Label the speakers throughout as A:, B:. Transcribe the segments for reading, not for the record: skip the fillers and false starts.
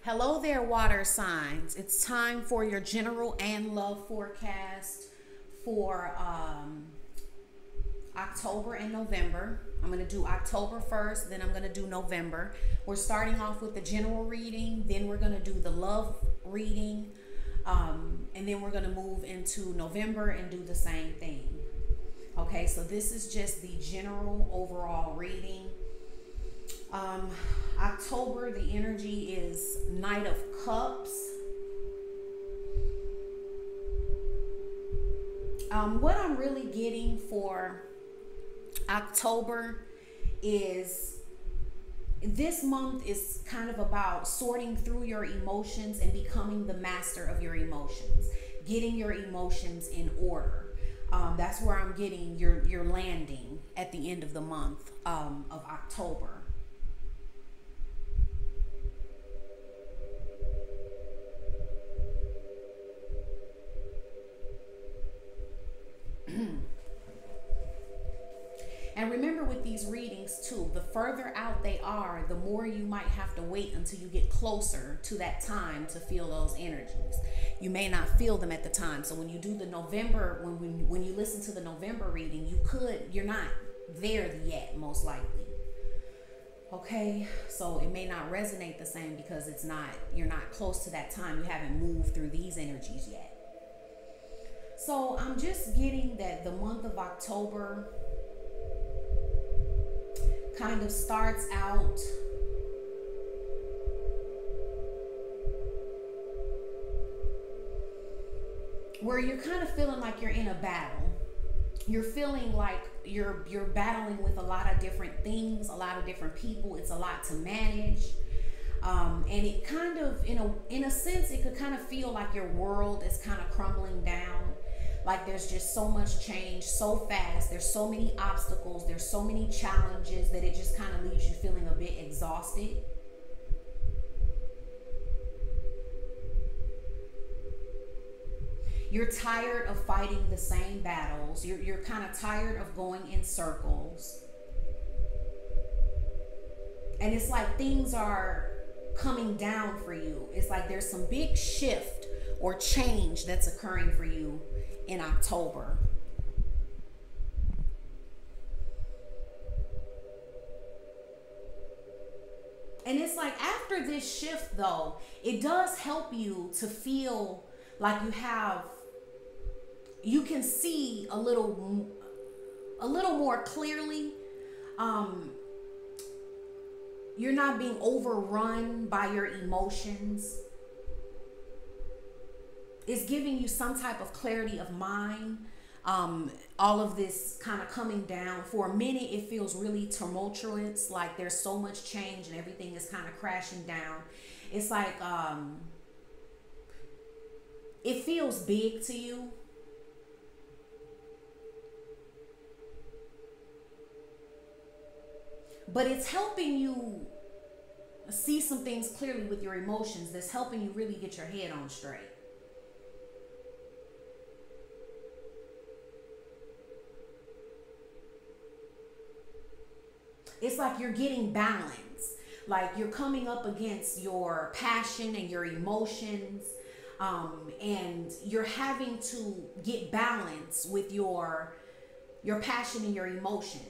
A: Hello there, water signs. It's time for your general and love forecast for October and November. I'm going to do October first, then I'm going to do November. We're starting off with the general reading, then we're going to do the love reading, and then we're going to move into November and do the same thing. Okay, so this is just the general overall reading. October, the energy is Knight of Cups. What I'm really getting for October is this month is kind of about sorting through your emotions and becoming the master of your emotions, getting your emotions in order. That's where I'm getting your landing at the end of the month of October. And remember with these readings too, the further out they are, the more you might have to wait until you get closer to that time to feel those energies. You may not feel them at the time. So when you do the November, when you listen to the November reading, you're not there yet, most likely. Okay, so it may not resonate the same because you're not close to that time. You haven't moved through these energies yet. So I'm just getting that the month of October kind of starts out where you're kind of feeling like you're in a battle. You're feeling like you're battling with a lot of different things, a lot of different people. It's a lot to manage. And it kind of, in a sense, it could kind of feel like your world is kind of crumbling down. Like there's just so much change so fast. There's so many obstacles. There's so many challenges that it just kind of leaves you feeling a bit exhausted. You're tired of fighting the same battles. You're kind of tired of going in circles. And it's like things are coming down for you. It's like there's some big shift or change that's occurring for you in October. And it's like after this shift though, it does help you to feel like you can see a little more clearly. You're not being overrun by your emotions. It's giving you some type of clarity of mind. All of this kind of coming down. For a minute, it feels really tumultuous, like there's so much change and everything is kind of crashing down. It's like it feels big to you. But it's helping you see some things clearly with your emotions. That's helping you really get your head on straight. It's like you're getting balance. Like you're coming up against your passion and your emotions. And you're having to get balance with your passion and your emotions.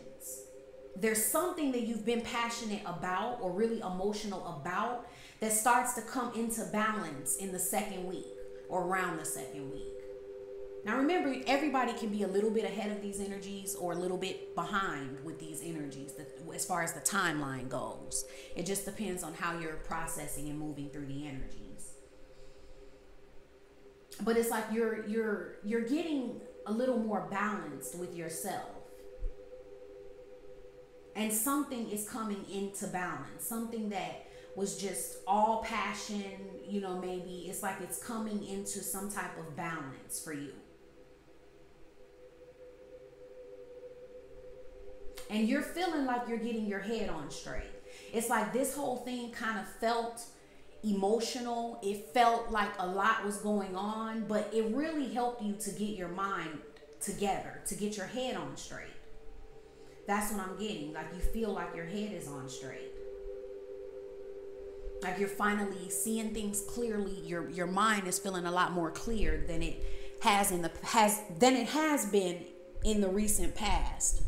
A: There's something that you've been passionate about or really emotional about that starts to come into balance in the second week or around the second week. Now remember, everybody can be a little bit ahead of these energies or a little bit behind with these energies as far as the timeline goes. It just depends on how you're processing and moving through the energies. But it's like you're getting a little more balanced with yourself. And something is coming into balance. Something that was just all passion, maybe it's like it's coming into some type of balance for you. And you're feeling like you're getting your head on straight. It's like this whole thing kind of felt emotional. It felt like a lot was going on, but it really helped you to get your mind together, to get your head on straight. That's what I'm getting. Like you feel like your head is on straight. Like you're finally seeing things clearly. Your mind is feeling a lot more clear than it has been in the recent past.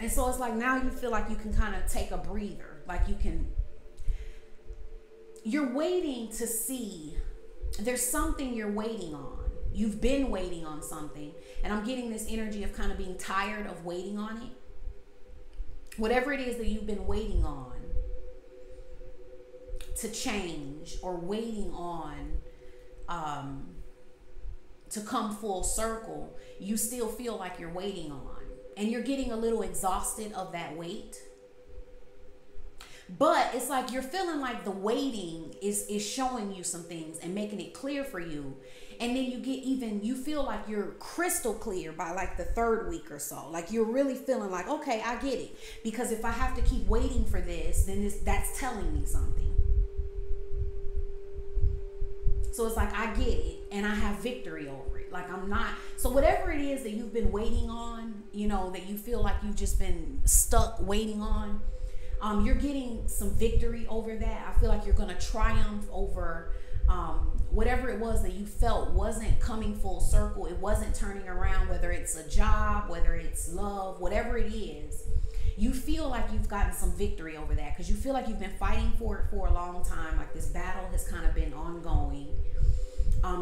A: And so it's like now you feel like you can kind of take a breather. Like you're waiting to see, there's something you're waiting on. You've been waiting on something. And I'm getting this energy of kind of being tired of waiting on it. Whatever it is that you've been waiting on to change, or waiting on to come full circle, you still feel like you're waiting on. And you're getting a little exhausted of that wait. But it's like you're feeling like the waiting is showing you some things and making it clear for you. And then you feel like you're crystal clear by like the third week or so. Like you're really feeling like, okay, I get it. Because if I have to keep waiting for this, then that's telling me something. So it's like, I get it and I have victory over it. Like so whatever it is that you've been waiting on, that you feel like you've just been stuck waiting on, you're getting some victory over that. I feel like you're going to triumph over whatever it was that you felt wasn't coming full circle. It wasn't turning around, whether it's a job, whether it's love, whatever it is. You feel like you've gotten some victory over that because you feel like you've been fighting for it for a long time. Like this battle has kind of been ongoing.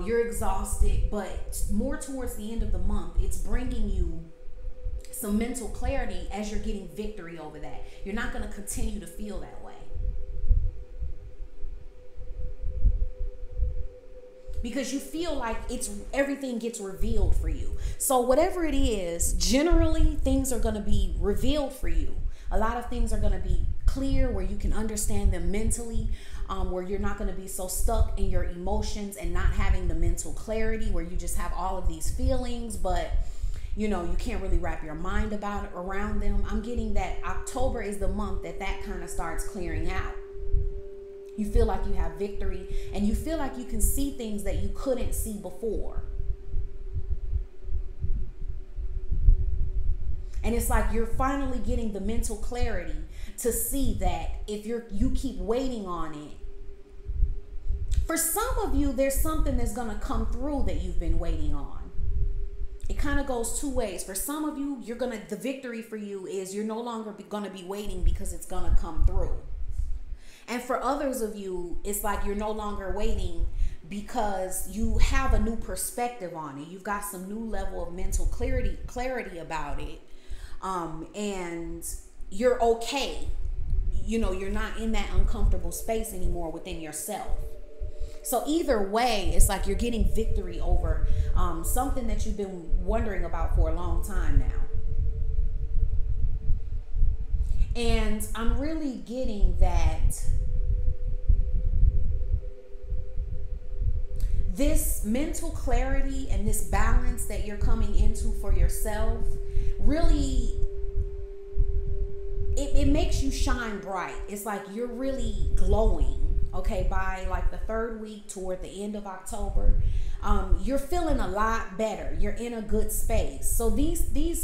A: You're exhausted, but more towards the end of the month, it's bringing you some mental clarity as you're getting victory over that. You're not going to continue to feel that way. Because you feel like everything gets revealed for you. So whatever it is, generally things are going to be revealed for you. A lot of things are going to be clear where you can understand them mentally, where you're not going to be so stuck in your emotions and not having the mental clarity where you just have all of these feelings, but you can't really wrap your mind around them. I'm getting that October is the month that kind of starts clearing out. You feel like you have victory and you feel like you can see things that you couldn't see before. And it's like you're finally getting the mental clarity to see that if you keep waiting on it. For some of you, there's something that's going to come through that you've been waiting on. It kind of goes two ways. For some of you, the victory for you is you're no longer going to be waiting because it's going to come through. And for others of you, it's like you're no longer waiting because you have a new perspective on it. You've got some new level of mental clarity about it. And you're okay. You're not in that uncomfortable space anymore within yourself. So either way, it's like you're getting victory over something that you've been wondering about for a long time now. And I'm really getting that this mental clarity and this balance that you're coming into for yourself really, it makes you shine bright. It's like you're really glowing. Okay, by like the third week toward the end of October, you're feeling a lot better. You're in a good space. So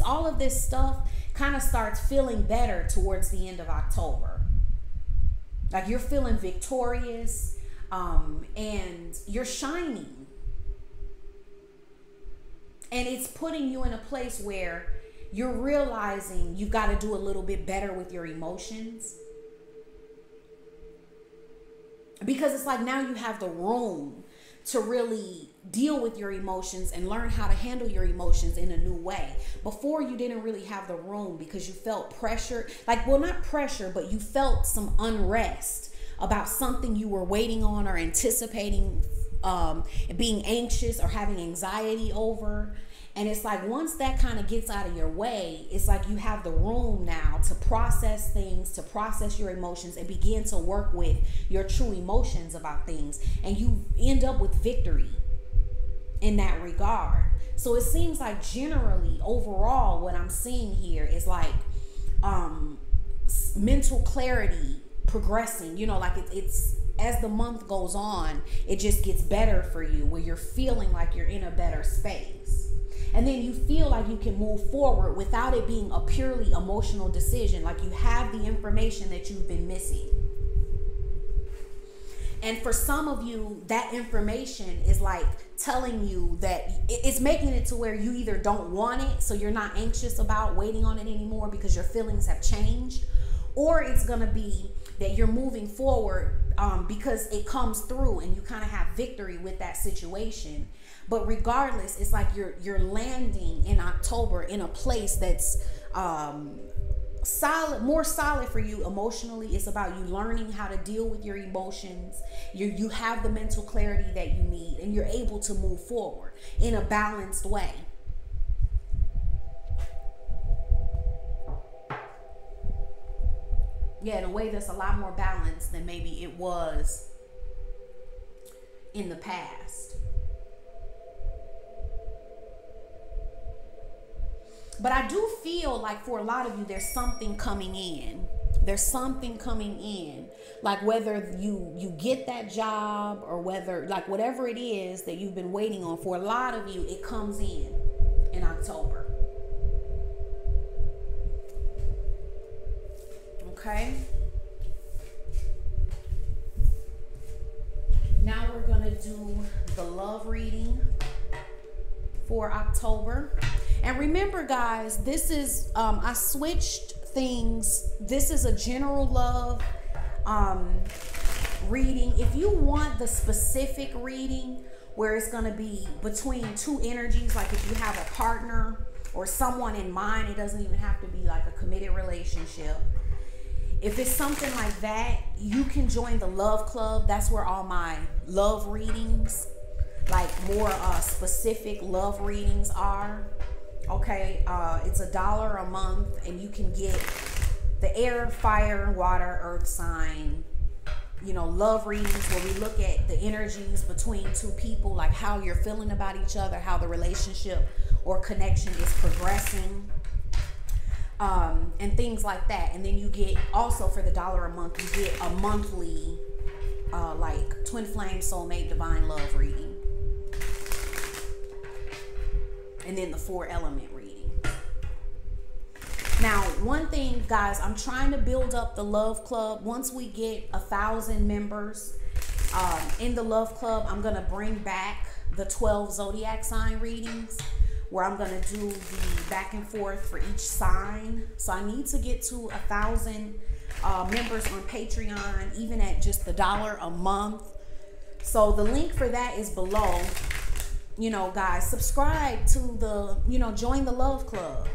A: all of this stuff kind of starts feeling better towards the end of October. Like you're feeling victorious, and you're shining. And it's putting you in a place where you're realizing you've got to do a little bit better with your emotions. Because it's like now you have the room to really deal with your emotions and learn how to handle your emotions in a new way. Before, you didn't really have the room because you felt pressure. Not pressure, but you felt some unrest about something you were waiting on or anticipating, being anxious or having anxiety over. And it's like once that kind of gets out of your way, it's like you have the room now to process things, to process your emotions and begin to work with your true emotions about things. And you end up with victory in that regard. So it seems like generally, overall, what I'm seeing here is like mental clarity progressing. It's as the month goes on, it just gets better for you where you're feeling like you're in a better space. And then you feel like you can move forward without it being a purely emotional decision. Like you have the information that you've been missing. And for some of you, that information is like telling you that it's making it to where you either don't want it, so you're not anxious about waiting on it anymore because your feelings have changed, or it's going to be that you're moving forward because it comes through and you kind of have victory with that situation. But regardless, it's like you're landing in October in a place that's solid, more solid for you emotionally. It's about you learning how to deal with your emotions. You have the mental clarity that you need, and you're able to move forward in a balanced way. Yeah, in a way that's a lot more balanced than maybe it was in the past. But I do feel like for a lot of you, there's something coming in. There's something coming in. Like whether you get that job or whether, like whatever it is that you've been waiting on, for a lot of you, it comes in October. Okay. Now we're going to do the love reading for October. And remember, guys, this is, I switched things. This is a general love reading. If you want the specific reading where it's going to be between two energies, like if you have a partner or someone in mind, it doesn't even have to be like a committed relationship. If it's something like that, you can join the Love Club. That's where all my love readings, like more specific love readings are. Okay, it's $1 a month, and you can get the air, fire, water, earth sign, you know, love readings where we look at the energies between two people, like how you're feeling about each other, how the relationship or connection is progressing, and things like that. And then you get also for the $1 a month, you get a monthly like twin flame, soulmate, divine love reading. And then the 4 element reading. Now, one thing, guys, I'm trying to build up the Love Club. Once we get 1,000 members in the Love Club, I'm going to bring back the 12 zodiac sign readings, where I'm going to do the back and forth for each sign. So I need to get to 1,000 members on Patreon, even at just the $1 a month. So the link for that is below. You know, guys, subscribe to the, you know, join the Love Club.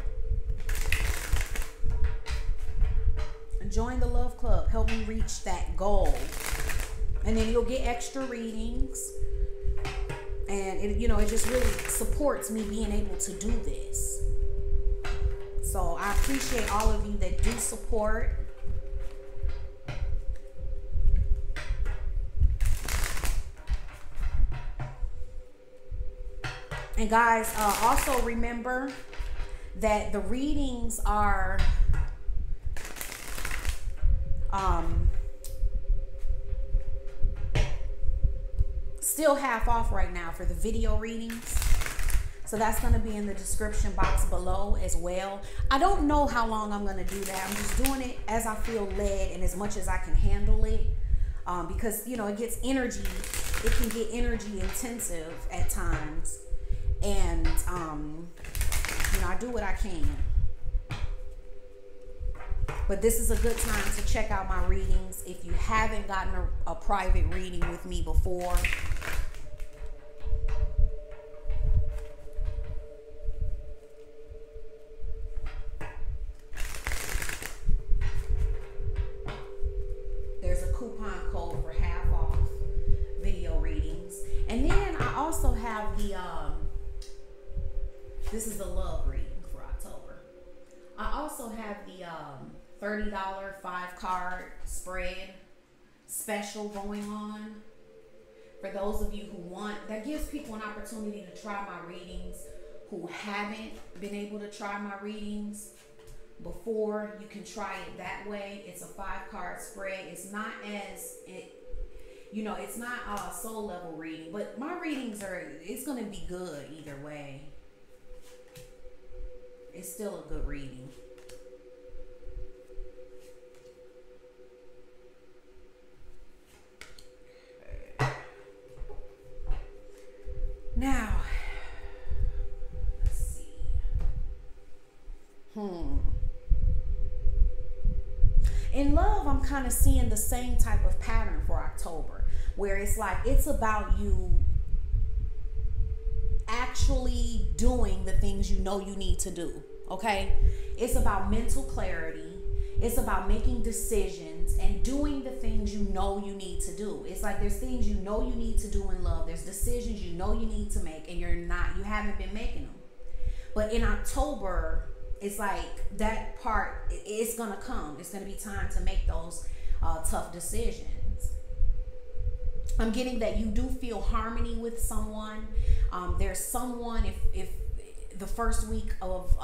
A: Join the Love Club. Help me reach that goal. And then you'll get extra readings. And, it, you know, it just really supports me being able to do this. So I appreciate all of you that do support. And guys, also remember that the readings are still half off right now for the video readings. So that's going to be in the description box below as well. I don't know how long I'm going to do that. I'm just doing it as I feel led and as much as I can handle it. Because, you know, it gets energy. It can get energy intensive at times. And, you know, I do what I can. But this is a good time to check out my readings. If you haven't gotten a private reading with me before, there's a coupon code for half off video readings. And then I also have the, this is the love reading for October. I also have the $30 5-card spread special going on for those of you who want. That gives people an opportunity to try my readings who haven't been able to try my readings before. You can try it that way. It's a 5-card spread. It's not as you know, it's not a soul level reading, but my readings are, it's going to be good either way. it's still a good reading. Now, let's see. In love, I'm kind of seeing the same type of pattern for October, where it's like it's about you actually doing the things you know you need to do. Okay? It's about mental clarity. It's about making decisions and doing the things you know you need to do. It's like there's things you know you need to do in love. There's decisions you know you need to make, and you haven't been making them. But in October, it's like that part, it's going to come. It's going to be time to make those tough decisions. I'm getting that you do feel harmony with someone. There's someone, if the first week of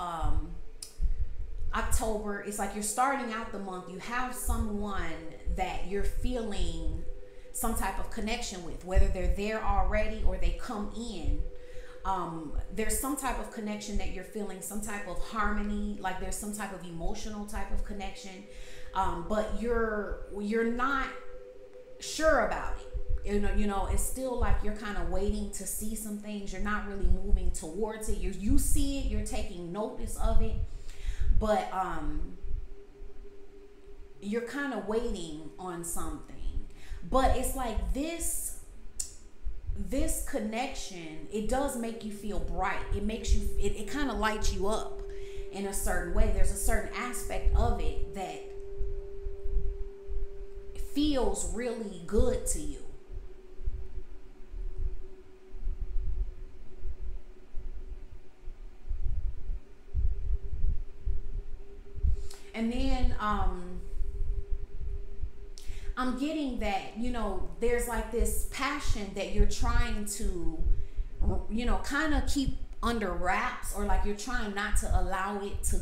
A: October, it's like you're starting out the month, you have someone that you're feeling some type of connection with, whether they're there already or they come in. There's some type of connection that you're feeling, some type of harmony, like there's some type of emotional type of connection, but you're not sure about it. You know, it's still like you're kind of waiting to see some things. You're not really moving towards it. You see it, you're taking notice of it, but you're kind of waiting on something. But it's like this connection, it does make you feel bright. It makes you, it kind of lights you up in a certain way. There's a certain aspect of it that feels really good to you. And then I'm getting that, you know, there's like this passion that you're trying to, you know, kind of keep under wraps, or like you're trying not to allow it to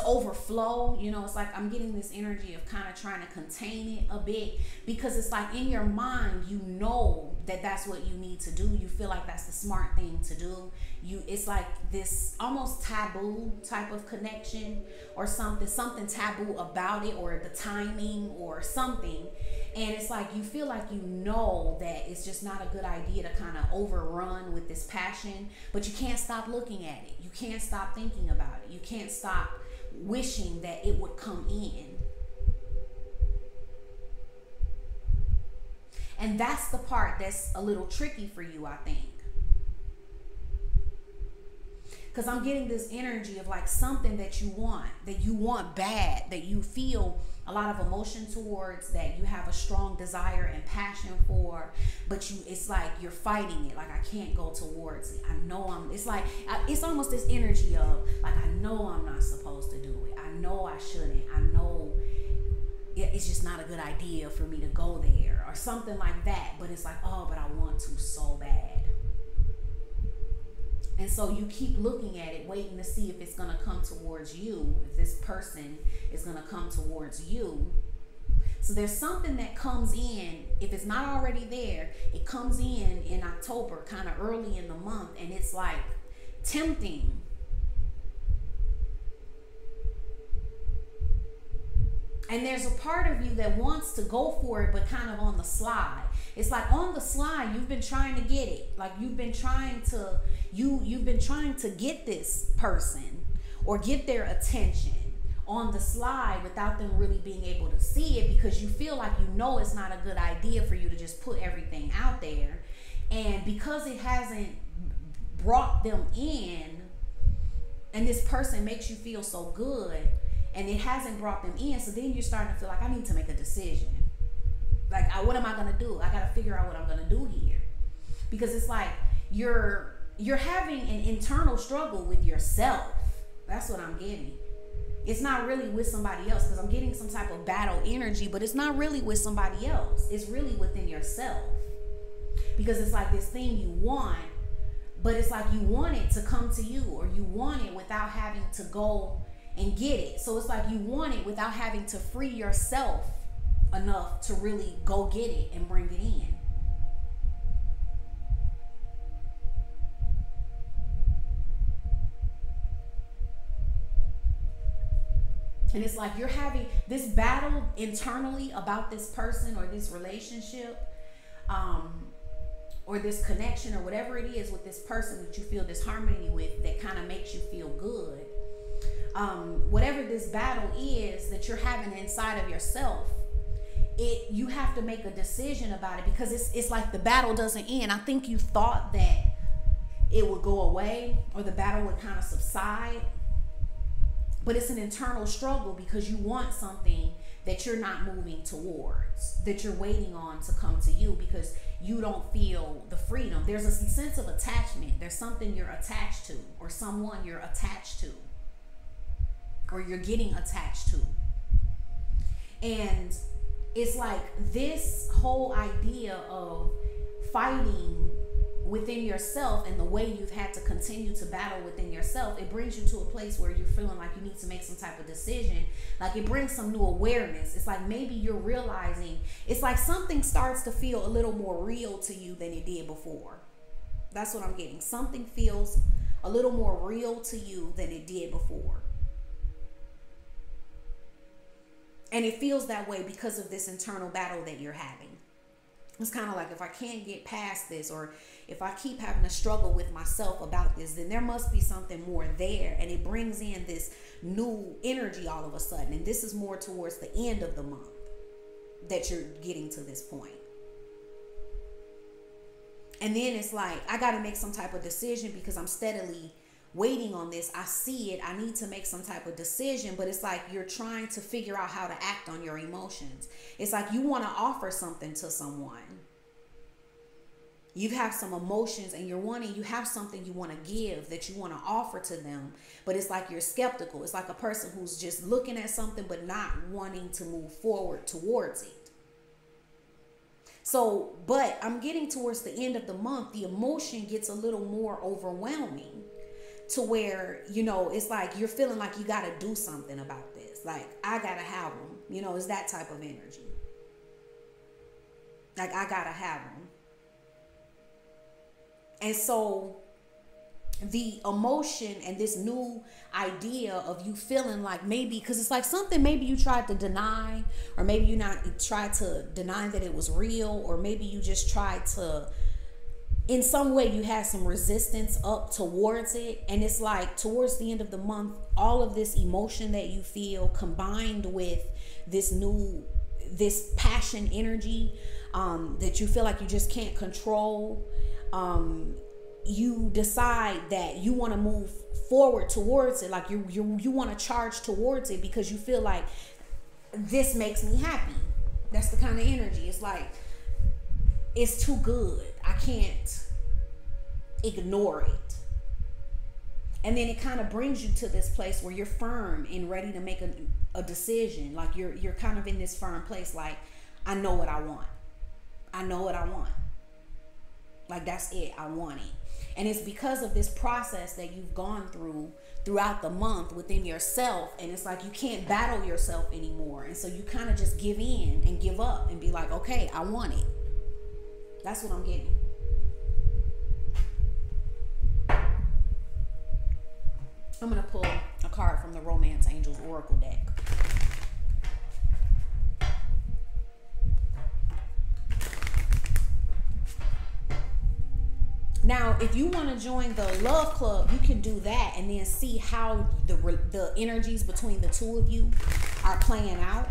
A: overflow. You know, it's like I'm getting this energy of kind of trying to contain it a bit, because it's like in your mind, you know that that's what you need to do. You feel like that's the smart thing to do. It's like this almost taboo type of connection, or something taboo about it, or the timing or something. And it's like you feel like you know that it's just not a good idea to kind of overrun with this passion, but you can't stop looking at it. You can't stop thinking about it. You can't stop wishing that it would come in. And that's the part that's a little tricky for you, I think. Because I'm getting this energy of like something that you want bad, that you feel a lot of emotion towards, that you have a strong desire and passion for, but it's like you're fighting it. Like, I can't go towards it. I know it's almost this energy of like, I know I'm not supposed to do it. I know I shouldn't. I know it's just not a good idea for me to go there, or something like that. But it's like, oh, but I want to so bad. And so you keep looking at it, waiting to see if it's going to come towards you, if this person is going to come towards you. So there's something that comes in, if it's not already there, it comes in October, kind of early in the month, and it's like tempting. And there's a part of you that wants to go for it, but kind of on the slide. It's like on the slide, you've been trying to get it. Like you've been trying to get this person or get their attention on the slide without them really being able to see it, because you feel like you know it's not a good idea for you to just put everything out there. And because it hasn't brought them in, and this person makes you feel so good, and it hasn't brought them in, so then you're starting to feel like, I need to make a decision. Like, what am I going to do? I got to figure out what I'm going to do here. Because it's like you're having an internal struggle with yourself. That's what I'm getting. It's not really with somebody else, because I'm getting some type of battle energy, but it's not really with somebody else. It's really within yourself. Because it's like this thing you want, but it's like you want it to come to you, or you want it without having to go and get it. So it's like you want it without having to free yourself enough to really go get it and bring it in. And it's like you're having this battle internally about this person or this relationship, or this connection or whatever it is with this person that you feel this harmony with that kind of makes you feel good. Whatever this battle is that you're having inside of yourself, you have to make a decision about it, because it's like the battle doesn't end. I think you thought that it would go away or the battle would kind of subside, but it's an internal struggle because you want something that you're not moving towards, that you're waiting on to come to you, because you don't feel the freedom. There's a sense of attachment. There's something you're attached to, or someone you're attached to, or you're getting attached to. And it's like this whole idea of fighting within yourself and the way you've had to continue to battle within yourself, it brings you to a place where you're feeling like you need to make some type of decision. Like it brings some new awareness. It's like maybe you're realizing, it's like something starts to feel a little more real to you than it did before. That's what I'm getting. Something feels a little more real to you than it did before. And it feels that way because of this internal battle that you're having. It's kind of like, if I can't get past this, or if I keep having to struggle with myself about this, then there must be something more there. And it brings in this new energy all of a sudden. And this is more towards the end of the month that you're getting to this point. And then it's like, I got to make some type of decision because I'm steadily waiting on this. I see it. I need to make some type of decision, but it's like you're trying to figure out how to act on your emotions. It's like you want to offer something to someone. You have some emotions and you have something you want to give, that you want to offer to them, but it's like you're skeptical. It's like a person who's just looking at something but not wanting to move forward towards it. So, but I'm getting towards the end of the month, the emotion gets a little more overwhelming, to where, you know, it's like you're feeling like you got to do something about this. Like, I got to have them. You know, it's that type of energy. Like, I got to have them. And so the emotion and this new idea of you feeling like maybe, because it's like something maybe you tried to deny, or maybe you tried to deny that it was real, or maybe you just tried to, in some way you had some resistance up towards it. And it's like towards the end of the month, all of this emotion that you feel combined with this passion energy that you feel like you just can't control, you decide that you want to move forward towards it. Like you want to charge towards it because you feel like this makes me happy. That's the kind of energy. It's like, it's too good. I can't ignore it. And then it kind of brings you to this place where you're firm and ready to make a decision. Like you're kind of in this firm place. Like, I know what I want. I know what I want. Like, that's it. I want it. And it's because of this process that you've gone throughout the month within yourself. And it's like you can't battle yourself anymore. And so you kind of just give in and give up and be like, okay, I want it. That's what I'm getting. I'm going to pull a card from the Romance Angels Oracle deck. Now, if you want to join the love club, you can do that and then see how the energies between the two of you are playing out.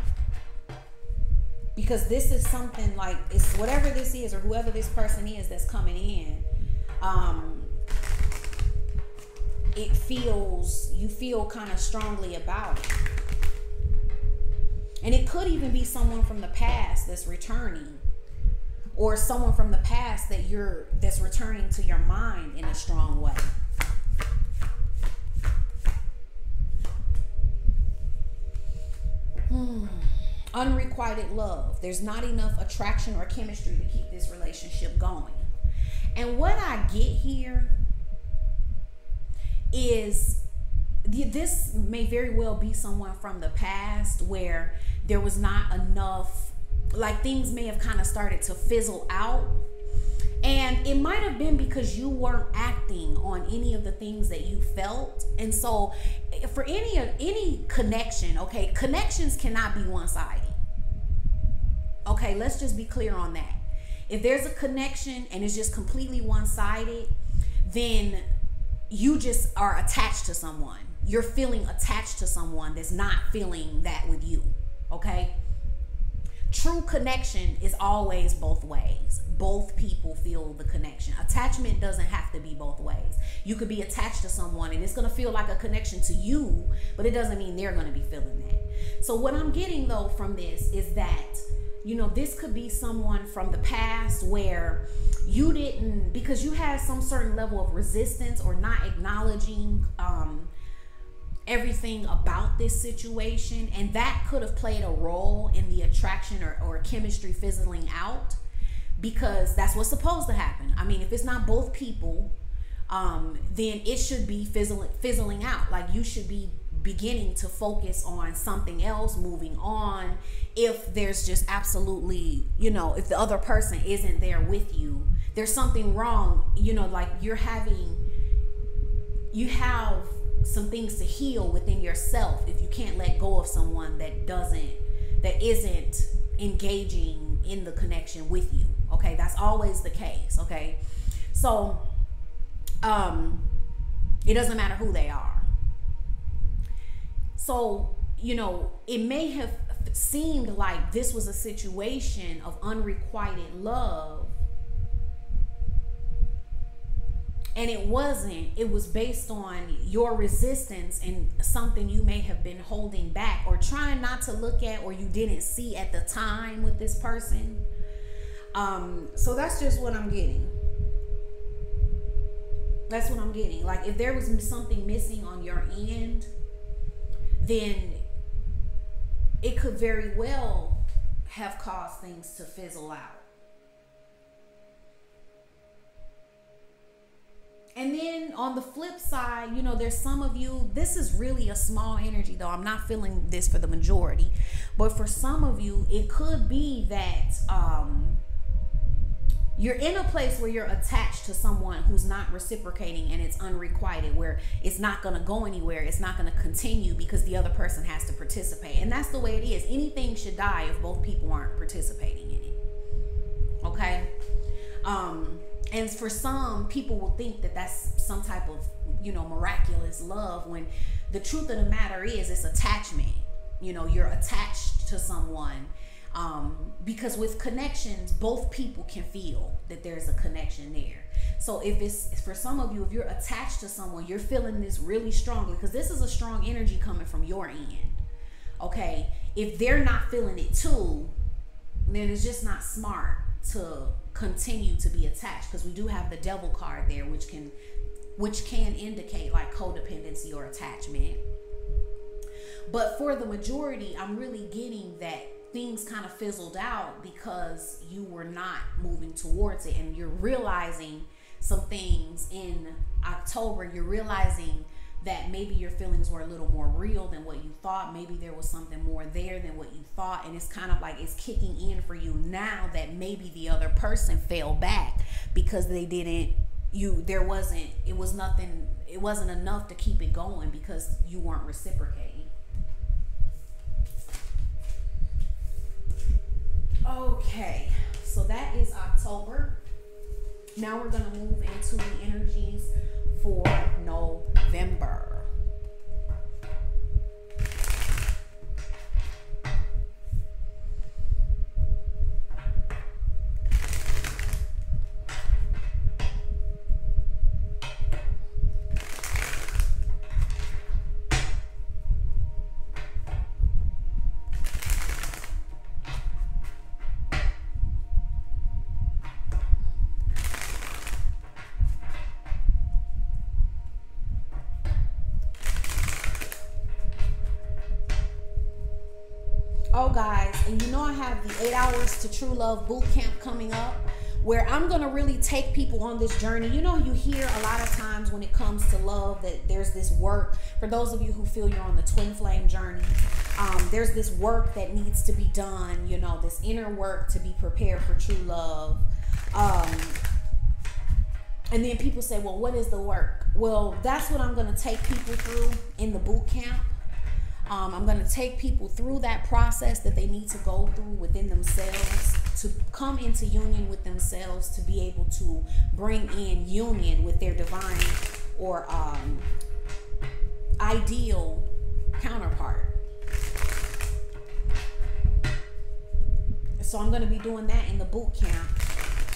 A: Because this is something like, it's whatever this is or whoever this person is that's coming in, you feel kind of strongly about it. And it could even be someone from the past that's returning, or someone from the past that's returning to your mind in a strong way. Unrequited love. There's not enough attraction or chemistry to keep this relationship going. And what I get here is this may very well be someone from the past where there was not enough, like things may have kind of started to fizzle out. And it might have been because you weren't acting on any of the things that you felt. And so for any connection, okay, connections cannot be one-sided. Okay, let's just be clear on that. If there's a connection and it's just completely one-sided, then you just are attached to someone. You're feeling attached to someone that's not feeling that with you. Okay? True connection is always both ways. Both people feel the connection. Attachment doesn't have to be both ways. You could be attached to someone and it's going to feel like a connection to you, but it doesn't mean they're going to be feeling that. So what I'm getting though from this is that, you know, this could be someone from the past where you didn't, because you had some certain level of resistance or not acknowledging everything about this situation, and that could have played a role in the attraction or chemistry fizzling out, because that's what's supposed to happen. I mean, if it's not both people, then it should be fizzling out. Like, you should be beginning to focus on something else, moving on. If there's just absolutely, you know, if the other person isn't there with you, there's something wrong. You know, like you have some things to heal within yourself if you can't let go of someone that isn't engaging in the connection with you. Okay, that's always the case. Okay, so it doesn't matter who they are. So, you know, it may have seemed like this was a situation of unrequited love, and it wasn't. It was based on your resistance and something you may have been holding back or trying not to look at, or you didn't see at the time with this person. So that's just what I'm getting. That's what I'm getting. Like, if there was something missing on your end, then it could very well have caused things to fizzle out. And then on the flip side, you know, there's some of you, this is really a small energy though. I'm not feeling this for the majority. But for some of you, it could be that you're in a place where you're attached to someone who's not reciprocating, and it's unrequited, where it's not going to go anywhere. It's not going to continue because the other person has to participate. And that's the way it is. Anything should die if both people aren't participating in it. Okay? And for some, people will think that that's some type of, you know, miraculous love, when the truth of the matter is it's attachment. You know, you're attached to someone. Because with connections, both people can feel that there's a connection there. So if it's, for some of you, if you're attached to someone, you're feeling this really strongly, because this is a strong energy coming from your end. Okay. If they're not feeling it too, then it's just not smart to continue to be attached, because we do have the devil card there, which can indicate like codependency or attachment. But for the majority, I'm really getting that things kind of fizzled out because you were not moving towards it, and you're realizing some things in October. You're realizing that maybe your feelings were a little more real than what you thought. Maybe there was something more there than what you thought, and it's kind of like it's kicking in for you now that maybe the other person fell back because they didn't, it wasn't enough to keep it going because you weren't reciprocating. Okay, so that is October. Now we're going to move into the energies for November. Oh guys, and you know I have the 8 Hours to True Love boot camp coming up, where I'm going to really take people on this journey. You know, you hear a lot of times when it comes to love that there's this work. For those of you who feel you're on the twin flame journey, there's this work that needs to be done, you know, this inner work to be prepared for true love. And then people say, well, what is the work? Well, that's what I'm going to take people through in the boot camp. I'm going to take people through that process that they need to go through within themselves to come into union with themselves, to be able to bring in union with their divine or ideal counterpart. So I'm going to be doing that in the boot camp.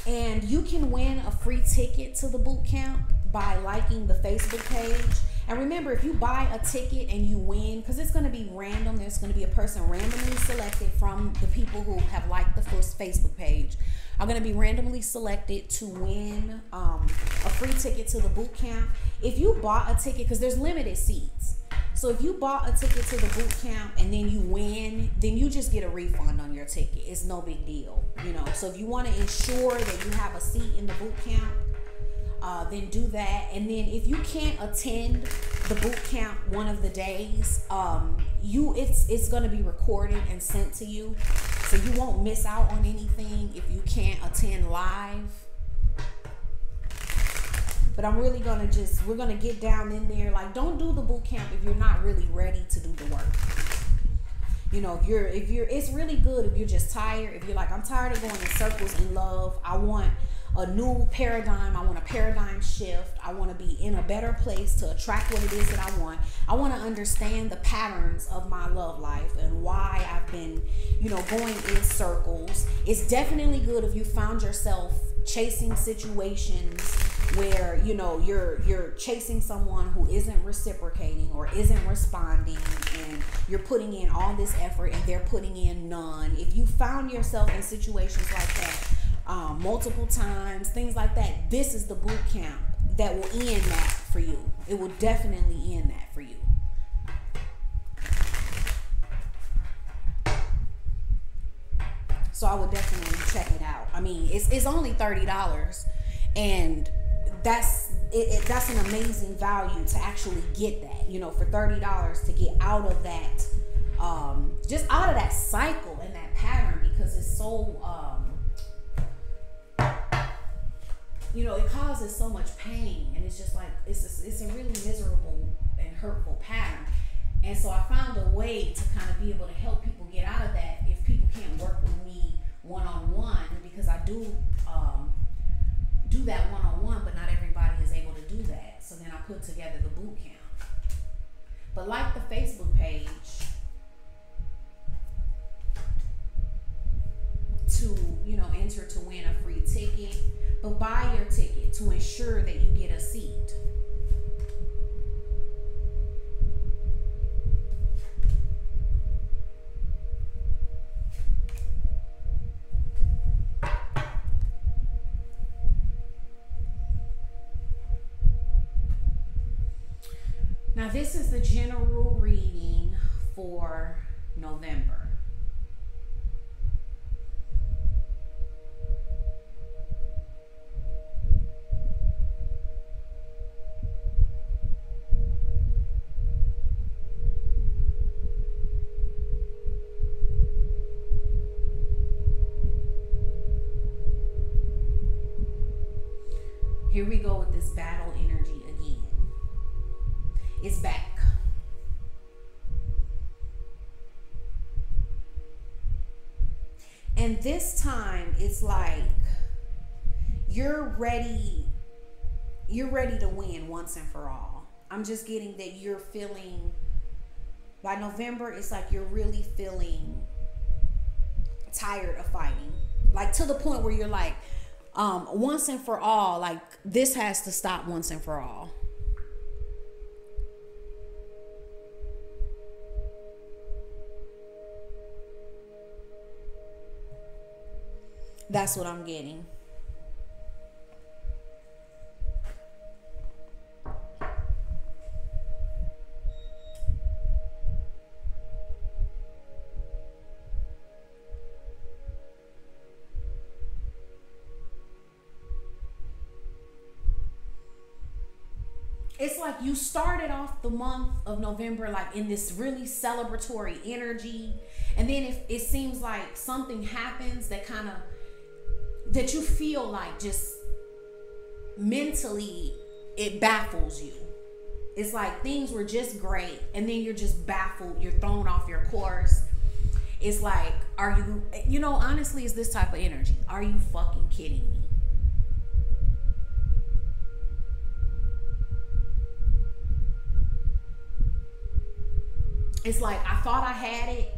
A: And you can win a free ticket to the boot camp by liking the Facebook page. And remember, if you buy a ticket and you win, because it's going to be random, there's going to be a person randomly selected from the people who have liked the first Facebook page, are going to be randomly selected to win a free ticket to the boot camp. If you bought a ticket, because there's limited seats, so if you bought a ticket to the boot camp and then you win, then you just get a refund on your ticket. It's no big deal, you know. So if you want to ensure that you have a seat in the boot camp, then do that. And then if you can't attend the boot camp one of the days, it's going to be recorded and sent to you, so you won't miss out on anything if you can't attend live. But I'm really gonna we're gonna get down in there. Like, don't do the boot camp if you're not really ready to do the work. You know, if you're it's really good if you're just tired. If you're like, I'm tired of going in circles in love. I want a new paradigm. I want a paradigm shift. I want to be in a better place to attract what it is that I want. I want to understand the patterns of my love life and why I've been, you know, going in circles. It's definitely good if you found yourself chasing situations where, you know, you're chasing someone who isn't reciprocating or isn't responding, and you're putting in all this effort and they're putting in none. If you found yourself in situations like that multiple times, things like that, this is the boot camp that will end that for you. It will definitely end that for you. So I would definitely check it out. I mean, it's only $30, and that's an amazing value to actually get that, you know, for $30 to get out of that, just out of that cycle and that pattern, because it's so, you know, it causes so much pain, and it's just like, it's a really miserable and hurtful pattern. And so I found a way to kind of be able to help people get out of that if people can't work with me one-on-one, because I do that one-on-one, but not everybody is able to do that. So then I put together the boot camp. But like the Facebook page to, you know, enter to win a free ticket, but buy your ticket to ensure that you get a seat. Now, this is the general reading for November. Here we go with this battle energy again. It's back. And this time it's like you're ready to win once and for all. I'm just getting that you're feeling, by November, it's like you're really feeling tired of fighting. Like, to the point where you're like, once and for all, like, this has to stop once and for all. That's what I'm getting. It's like you started off the month of November like in this really celebratory energy, and then if it seems like something happens that kind of, that you feel like just mentally it baffles you. It's like things were just great and then you're just baffled, you're thrown off your course. It's like, are you know, honestly, it's this type of energy. Are you fucking kidding me? It's like I thought I had it,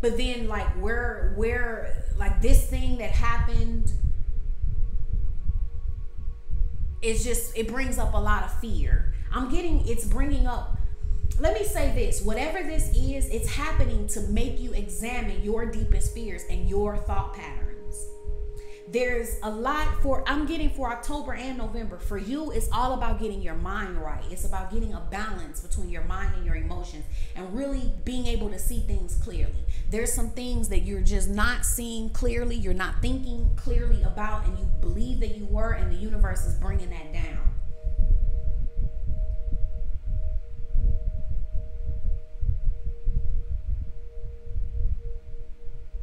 A: but then like where like this thing that happened, it's just, it brings up a lot of fear. It's bringing up, let me say this, whatever this is, it's happening to make you examine your deepest fears and your thought patterns. There's a lot I'm getting for October and November. For you, it's all about getting your mind right. It's about getting a balance between your mind and your emotions and really being able to see things clearly. There's some things that you're just not seeing clearly, you're not thinking clearly about, and you believe that you were, and the universe is bringing that down.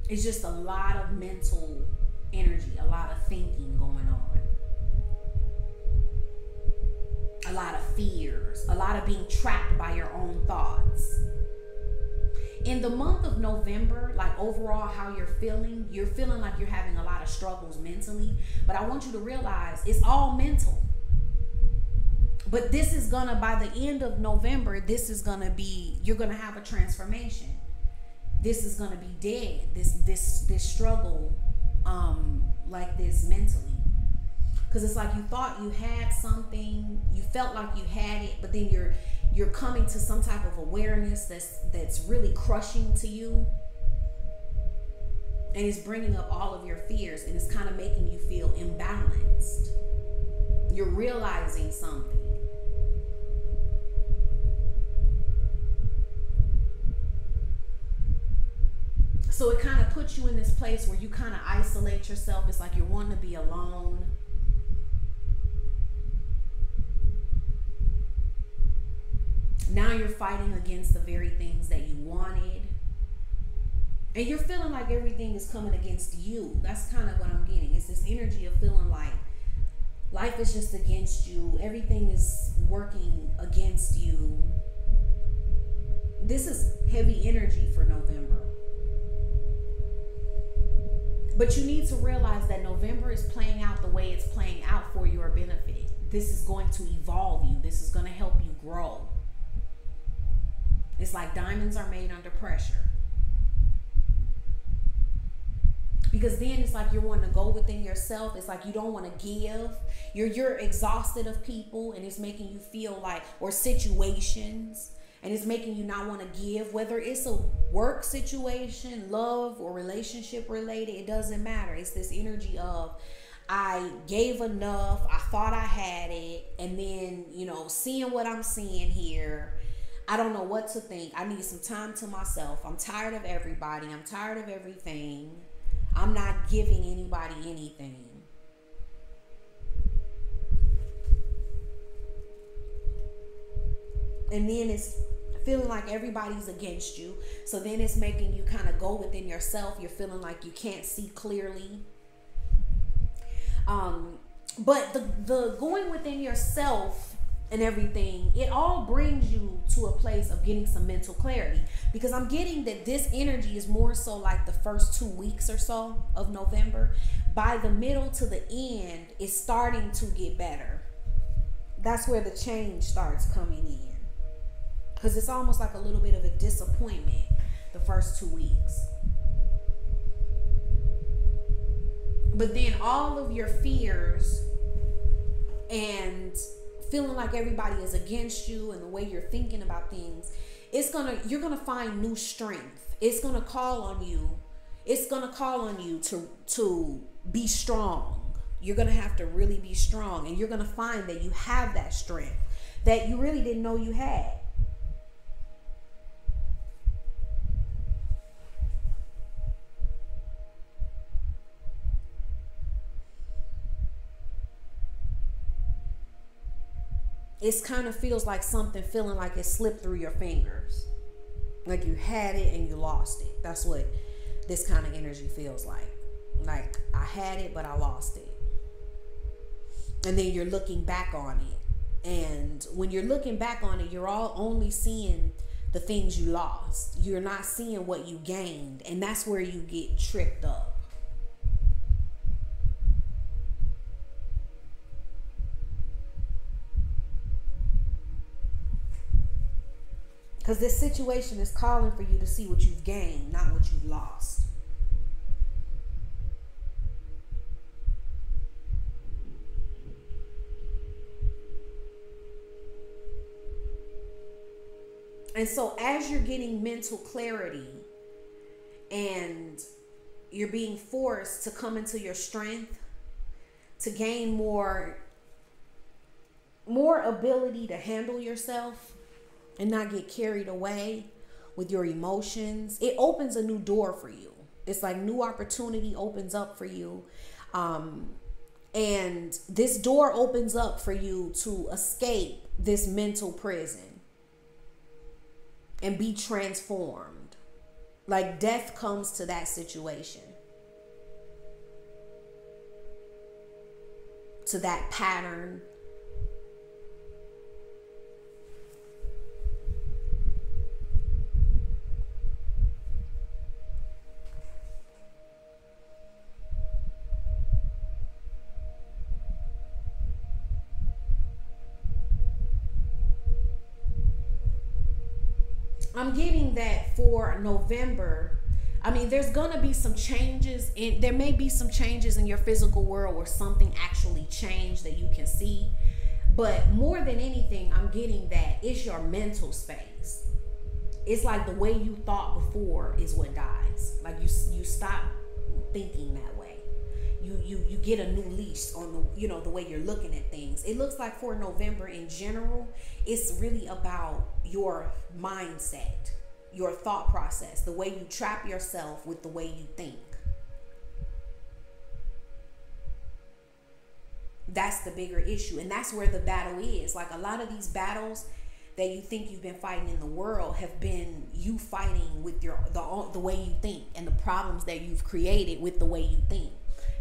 A: It's just a lot of mental energy, a lot of thinking going on, a lot of fears, a lot of being trapped by your own thoughts. In the month of November, like overall how you're feeling like you're having a lot of struggles mentally, but I want you to realize it's all mental. But this is gonna, by the end of November, this is gonna be, you're gonna have a transformation. This is gonna be dead. This struggle, like this mentally, because it's like you thought you had something, you felt like you had it, but then you're coming to some type of awareness that's really crushing to you, and it's bringing up all of your fears, and it's kind of making you feel imbalanced. You're realizing something. So it kind of puts you in this place where you kind of isolate yourself. It's like you're wanting to be alone. Now you're fighting against the very things that you wanted. And you're feeling like everything is coming against you. That's kind of what I'm getting. It's this energy of feeling like life is just against you. Everything is working against you. This is heavy energy for November. But you need to realize that November is playing out the way it's playing out for your benefit. This is going to evolve you. This is going to help you grow. It's like diamonds are made under pressure. Because then it's like you're wanting to go within yourself. It's like you don't want to give. You're exhausted of people, and it's making you feel like, or situations, and it's making you not want to give, whether it's a work situation, love, or relationship related. It doesn't matter. It's this energy of, I gave enough, I thought I had it, and then, you know, seeing what I'm seeing here, I don't know what to think. I need some time to myself. I'm tired of everybody. I'm tired of everything. I'm not giving anybody anything. And then it's feeling like everybody's against you. So then it's making you kind of go within yourself. You're feeling like you can't see clearly. But the going within yourself and everything, it all brings you to a place of getting some mental clarity. Because I'm getting that this energy is more so like the first 2 weeks or so of November. By the middle to the end, it's starting to get better. That's where the change starts coming in. Because it's almost like a little bit of a disappointment the first 2 weeks. But then all of your fears and feeling like everybody is against you and the way you're thinking about things, you're gonna find new strength. It's gonna call on you. It's gonna call on you to be strong. You're gonna have to really be strong, and you're gonna find that you have that strength that you really didn't know you had. It kind of feels like something feeling like it slipped through your fingers. Like you had it and you lost it. That's what this kind of energy feels like. Like I had it, but I lost it. And then you're looking back on it. And when you're looking back on it, you're all only seeing the things you lost. You're not seeing what you gained. And that's where you get tripped up. Because this situation is calling for you to see what you've gained, not what you've lost. And so as you're getting mental clarity and you're being forced to come into your strength, to gain more ability to handle yourself and not get carried away with your emotions, it opens a new door for you. It's like new opportunity opens up for you. And this door opens up for you to escape this mental prison and be transformed. Like death comes to that situation, to that pattern. I'm getting that for November. I mean, there's going to be some changes. There may be some changes in your physical world where something actually changed that you can see. But more than anything, I'm getting that it's your mental space. It's like the way you thought before is what dies. Like you stop thinking that way. You get a new leash on the way you're looking at things. It looks like for November in general, it's really about your mindset, your thought process, the way you trap yourself with the way you think. That's the bigger issue, and that's where the battle is. Like a lot of these battles that you think you've been fighting in the world have been you fighting with the way you think and the problems that you've created with the way you think.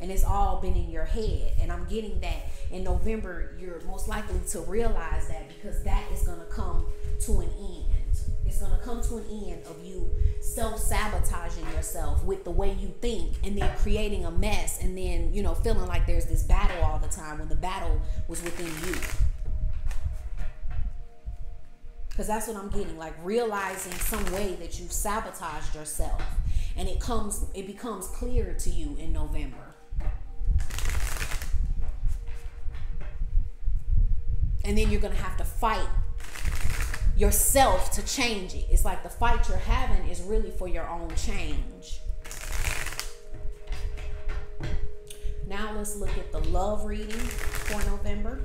A: And it's all been in your head. And I'm getting that in November, you're most likely to realize that, because that is going to come to an end. It's going to come to an end of you self-sabotaging yourself with the way you think and then creating a mess and then, feeling like there's this battle all the time when the battle was within you. Because that's what I'm getting, like realizing some way that you've sabotaged yourself. And it becomes clear to you in November. And then you're going to have to fight yourself to change it. It's like the fight you're having is really for your own change. Now let's look at the love reading for November.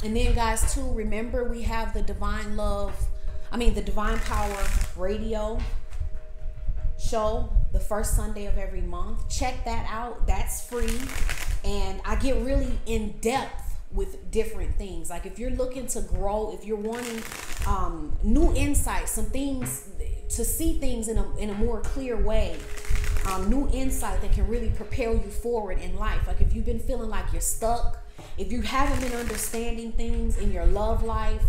A: And then guys too, remember we have the Divine Power radio show the first Sunday of every month. Check that out. That's free. And I get really in depth with different things. Like if you're looking to grow, if you're wanting new insights, some things to see things in a more clear way, new insight that can really propel you forward in life. Like if you've been feeling like you're stuck, if you haven't been understanding things in your love life,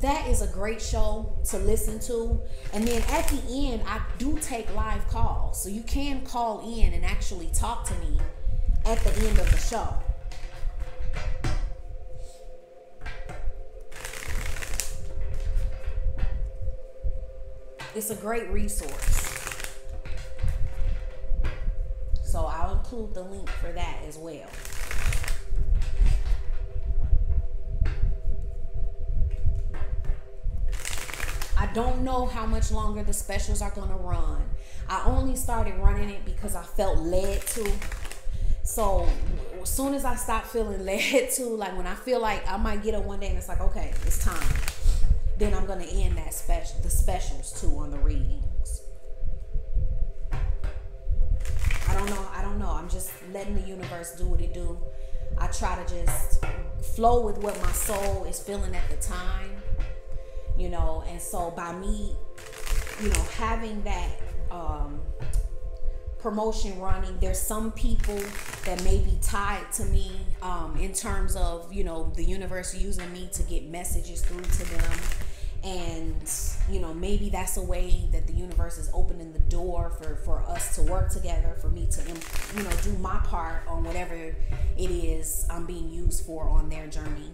A: that is a great show to listen to. And then at the end, I do take live calls. So you can call in and actually talk to me at the end of the show. It's a great resource. So I'll include the link for that as well. I don't know how much longer the specials are going to run. I only started running it because I felt led to. So as soon as I stop feeling led to, like when I feel like I might get up one day and it's like, okay, it's time, then I'm going to end the specials too on the readings. I don't know. I'm just letting the universe do what it do. I try to just flow with what my soul is feeling at the time, you know. And so by me, you know, having that promotion running, there's some people that may be tied to me in terms of, you know, the universe using me to get messages through to them. And, you know, maybe that's a way that the universe is opening the door for us to work together, for me to, you know, do my part on whatever it is I'm being used for on their journey.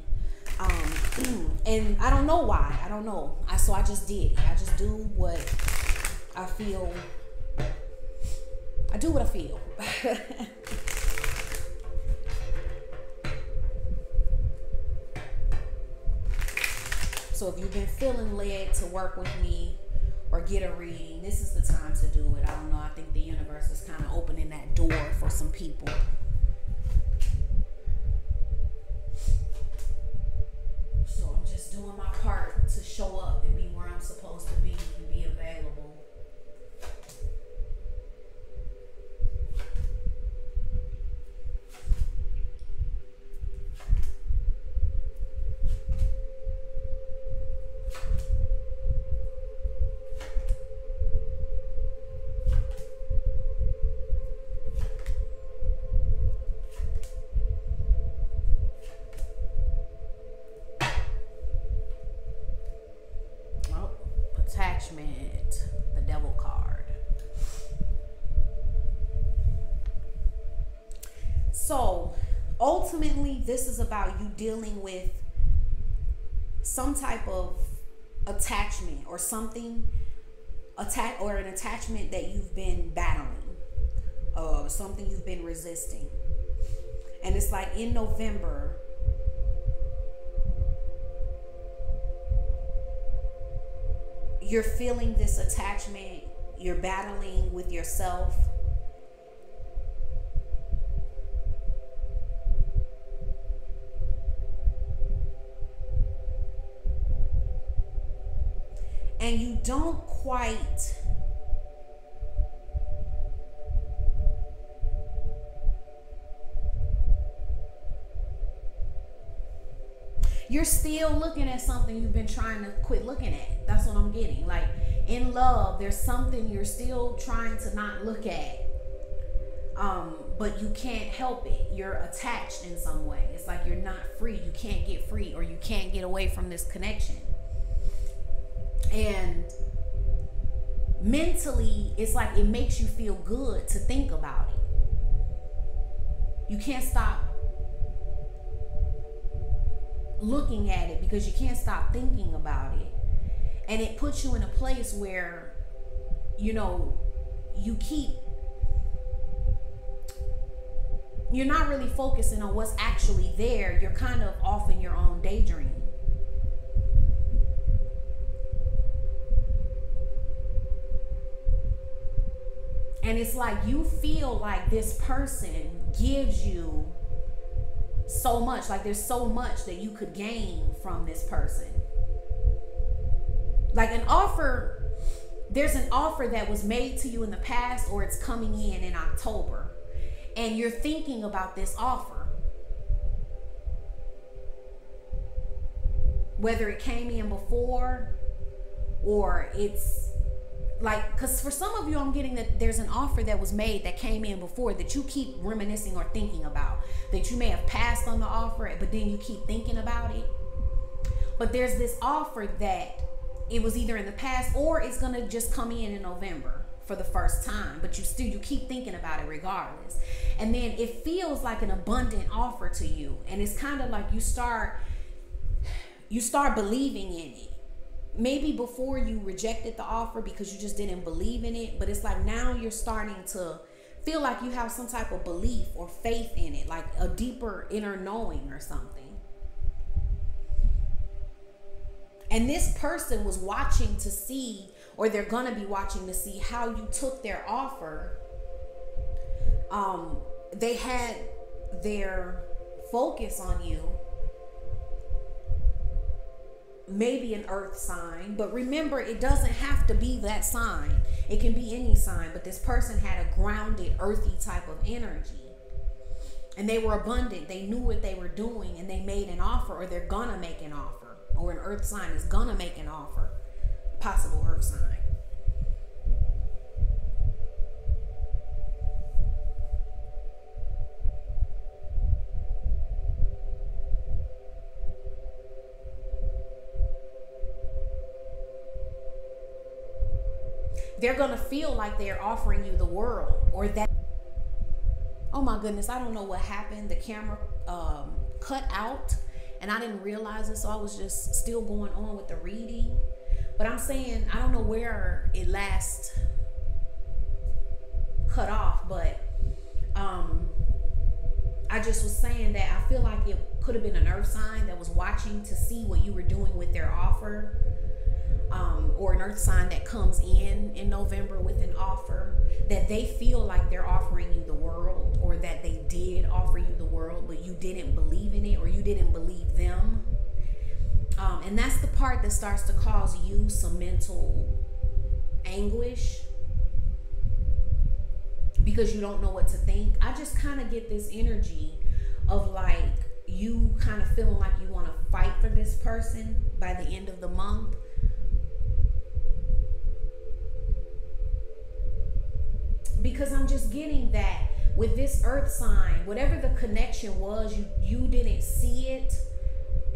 A: And I don't know why. I don't know. So I just did. I just do what I feel. I do what I feel. So if you've been feeling led to work with me or get a reading, this is the time to do it. I don't know. I think the universe is kind of opening that door for some people. So I'm just doing my part to show up and be where I'm supposed to be and be available. Attachment, the devil card. So ultimately, this is about you dealing with some type of attachment or something, or an attachment that you've been battling, something you've been resisting. And it's like in November, you're feeling this attachment, you're battling with yourself. And you don't quite you're still looking at something you've been trying to quit looking at. That's what I'm getting. Like in love, there's something you're still trying to not look at. But you can't help it. You're attached in some way. It's like you're not free. You can't get free, or you can't get away from this connection. And mentally, it's like it makes you feel good to think about it. You can't stop looking at it because you can't stop thinking about it. And it puts you in a place where, you know, you're not really focusing on what's actually there. You're kind of off in your own daydream. And it's like you feel like this person gives you so much, like there's so much that you could gain from this person. Like there's an offer that was made to you in the past, or it's coming in October, and you're thinking about this offer. Whether it came in before, or it's like, because for some of you, I'm getting that there's an offer that was made that came in before that you keep reminiscing or thinking about, that you may have passed on the offer, but then you keep thinking about it. But there's this offer that it was either in the past, or it's going to just come in November for the first time, but you keep thinking about it regardless. And then it feels like an abundant offer to you. And it's kind of like you start believing in it. Maybe before you rejected the offer because you just didn't believe in it, but it's like now you're starting to feel like you have some type of belief or faith in it, like a deeper inner knowing or something. And this person was watching to see, or they're going to be watching to see how you took their offer. They had their focus on you. Maybe an earth sign, but remember, it doesn't have to be that sign. It can be any sign, but this person had a grounded, earthy type of energy. And they were abundant. They knew what they were doing, and they made an offer, or they're gonna make an offer, or an earth sign is gonna make an offer. Possible earth sign. They're gonna feel like they're offering you the world, or that. Oh my goodness, I don't know what happened. The camera cut out and I didn't realize it, so I was just still going on with the reading. But I'm saying, I don't know where it last cut off, but I just was saying that I feel like it could have been an earth sign that was watching to see what you were doing with their offer. Or an earth sign that comes in November with an offer that they feel like they're offering you the world, or that they did offer you the world, but you didn't believe in it, or you didn't believe them. And that's the part that starts to cause you some mental anguish, because you don't know what to think. I just kind of get this energy of like you kind of feeling like you want to fight for this person by the end of the month. Because I'm just getting that with this earth sign, whatever the connection was, you didn't see it.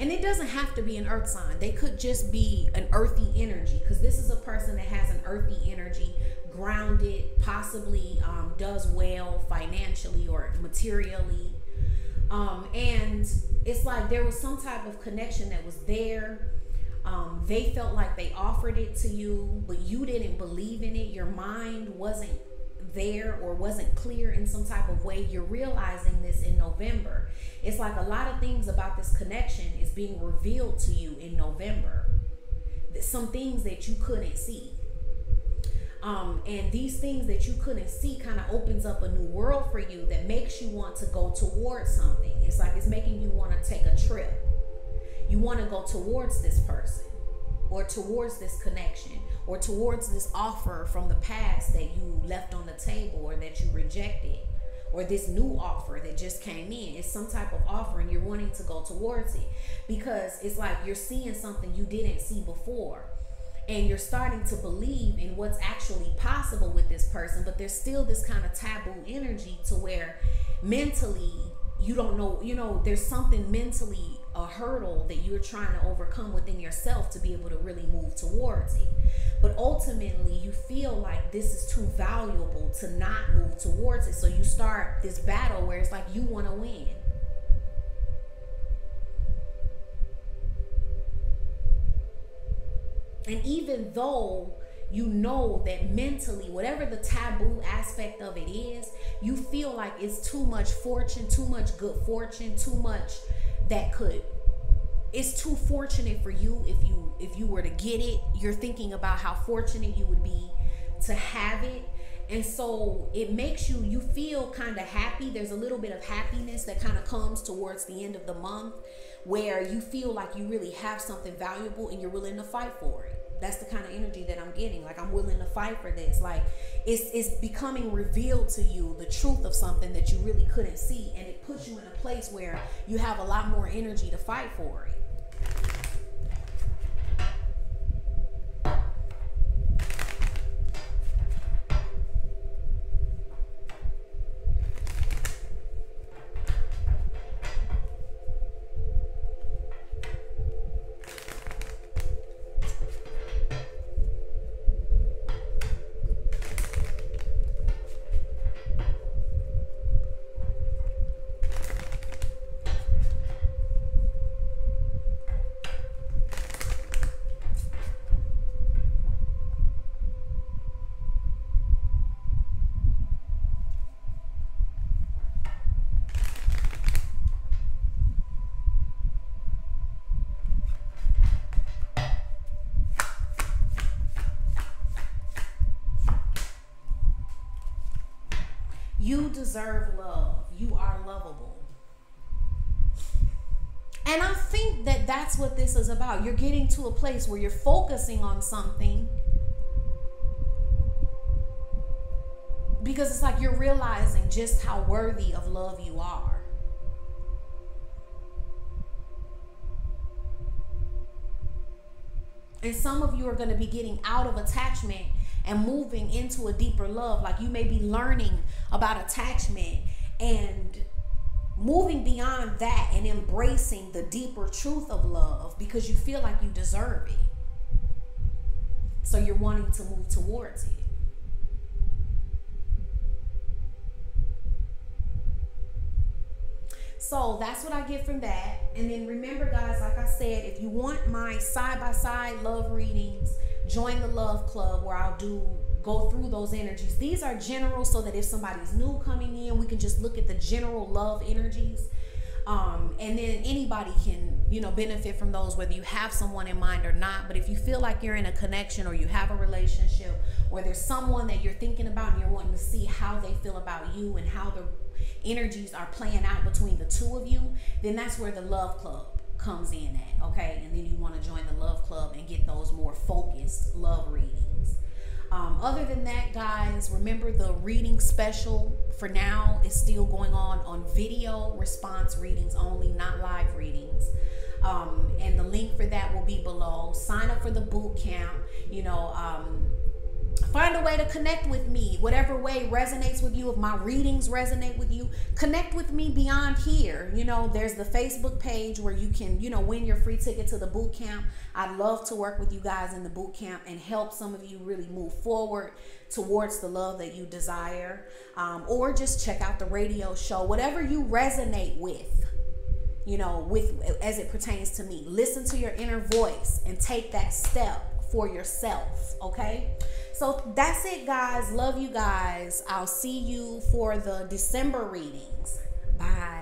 A: And it doesn't have to be an earth sign. They could just be an earthy energy, because this is a person that has an earthy energy, grounded, possibly does well financially or materially. And it's like there was some type of connection that was there. They felt like they offered it to you, but you didn't believe in it. Your mind wasn't there, or wasn't clear in some type of way. You're realizing this in November. It's like a lot of things about this connection is being revealed to you in November. Some things that you couldn't see. And these things that you couldn't see kind of opens up a new world for you that makes you want to go towards something. It's like it's making you want to take a trip. You want to go towards this person, or towards this connection, or towards this offer from the past that you left on the table, or that you rejected, or this new offer that just came in. It's some type of offer and you're wanting to go towards it, because it's like you're seeing something you didn't see before, and you're starting to believe in what's actually possible with this person. But there's still this kind of taboo energy to where mentally you don't know, there's something mentally, a hurdle that you're trying to overcome within yourself to be able to really move towards it. But ultimately you feel like this is too valuable to not move towards it. So you start this battle where it's like you want to win. And even though you know that mentally, whatever the taboo aspect of it is, you feel like it's too much fortune, too much good fortune, too much that could, it's too fortunate for you if you were to get it. You're thinking about how fortunate you would be to have it. And so it makes you feel kind of happy. There's a little bit of happiness that kind of comes towards the end of the month, where you feel like you really have something valuable and you're willing to fight for it. That's the kind of energy that I'm getting. Like, I'm willing to fight for this. Like, it's becoming revealed to you, the truth of something that you really couldn't see. And it puts you in a place where you have a lot more energy to fight for it. You deserve love. You are lovable. And I think that that's what this is about. You're getting to a place where you're focusing on something, because it's like you're realizing just how worthy of love you are. And some of you are going to be getting out of attachment and moving into a deeper love. Like you may be learning about attachment and moving beyond that and embracing the deeper truth of love because you feel like you deserve it. So you're wanting to move towards it. So that's what I get from that. And then remember, guys, like I said, if you want my side-by-side love readings, join the Love Club where I'll go through those energies. These are general so that if somebody's new coming in, we can just look at the general love energies. And then anybody can, benefit from those, whether you have someone in mind or not. But if you feel like you're in a connection or you have a relationship or there's someone that you're thinking about and you're wanting to see how they feel about you and how the energies are playing out between the two of you, then that's where the Love Club comes in at, okay? And then you want to join the Love Club and get those more focused love readings. Other than that, guys, remember the reading special for now is still going on video response readings only, not live readings. And the link for that will be below. Sign up for the boot camp. Find a way to connect with me, whatever way resonates with you. If my readings resonate with you, connect with me beyond here. There's the Facebook page where you can, win your free ticket to the boot camp. I'd love to work with you guys in the boot camp and help some of you really move forward towards the love that you desire. Or just check out the radio show, whatever you resonate with, as it pertains to me. Listen to your inner voice and take that step for yourself, okay? So that's it, guys. Love you guys. I'll see you for the December readings. Bye.